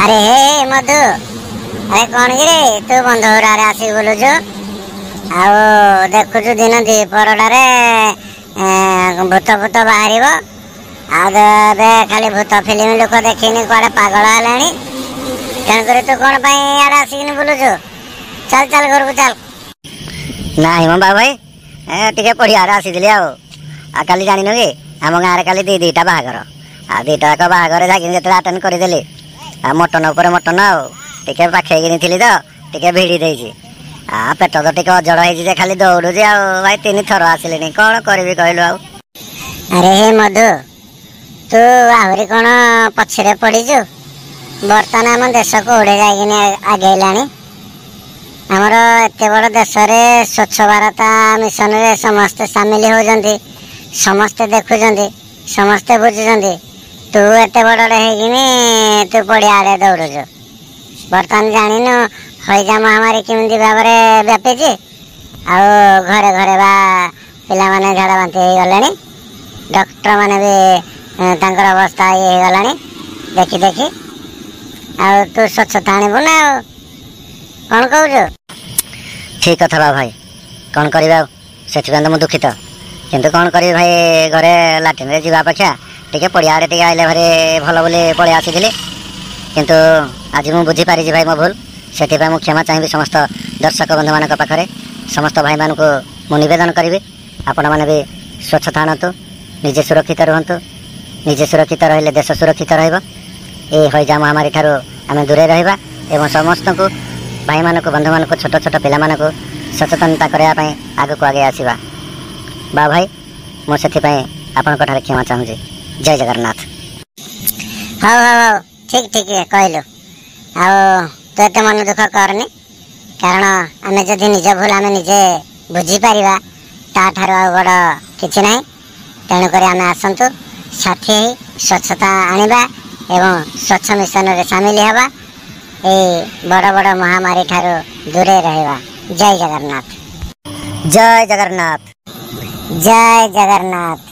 अरे हे मधु, अरे कौन गिरे तू बंधुरा आसिक बोलुचु आउ देखुचु दिन दीपरटारे भूत भूत बाहर आबे खाली भूत फिल्म लोक देखनी कुआडे पागल है तेणुक तू कौन इे आसिक बुलुचु। चल चल घर को चल। ना मो बाबू भाई टे पढ़िया आसी काली जान कि आम गाँव काली दीटा बाहागर आ दीटा जाक बाहागर जागिनी जो आटेड करदेली आ मटन उपर मटन आगे पाखई थी तो टे भिड़ी देती आ पेट तो टे अजड़ हो खाली दौड़ुची आ भाई 3 थर आसिले कौन करी कहलु आ। अरे हे मधु, तू आहरी कौन पछरे पड़ीचु। बर्तमान आम देश को उड़े जाइए आगेला आमर एत बड़ देश में स्वच्छ भारत मिशन रे समस्ते सामिल होती समस्ते देखुं समस्ते बुझुं तू एत बड़े तू पड़िया आड़े दौड़ुचु। बर्तमान जानिनु हईजा महामारी केमती भाव में व्यापीची आउ घरे घरे बा पिला माने झाड़ा बांति हो गले डॉक्टर माने भी तांकर अवस्था ये हो गलानी देखी देखी आउ तू स्वच्छता आणबु ना कौन कहु। ठीक कथा बा भाई कौन करवा से तो मुझे दुखित किंतु कौन करी भाई घरे लाट्रिन रे जावा अपेक्षा टे पड़िया आड़े टे आइले भारी भल बोली पलि आसी किंतु आज मुझे बुझीपारी भाई मो भूल से मुझे क्षमा चाहिए समस्त दर्शक बंधु मान पाखे समस्त भाई मान को मुझे नवेदन करी आपण मैंने भी स्वच्छता आणतु निजे सुरक्षित रुहतु निजे सुरक्षित रहिले देश सुरक्षित रहा महामारी ठारू आम दूरे रहा एवं समस्त को भाई मान को बंधु मान को छोट छोट पिला मान को सचेतनता करने आग को आगे आसवा बा भाई मुझे आपण क्षमा चाहूँगी। जय जगन्नाथ। हाँ हाँ हाँ ठीक ठीक कहलु आउ तू एत मन दुख करनी कारण आम जदि निज भूल आम निजे बुझीपर ताठार आ बड़ कि ना तेणुक आम आसतु साथी स्वच्छता आनिबा एवं स्वच्छ मिशन रे सामिल हवा ए बड़ बड़ महामारी ठारू दूरे रहिबा। जय जगन्नाथ। जय जगन्नाथ। जय जगन्नाथ।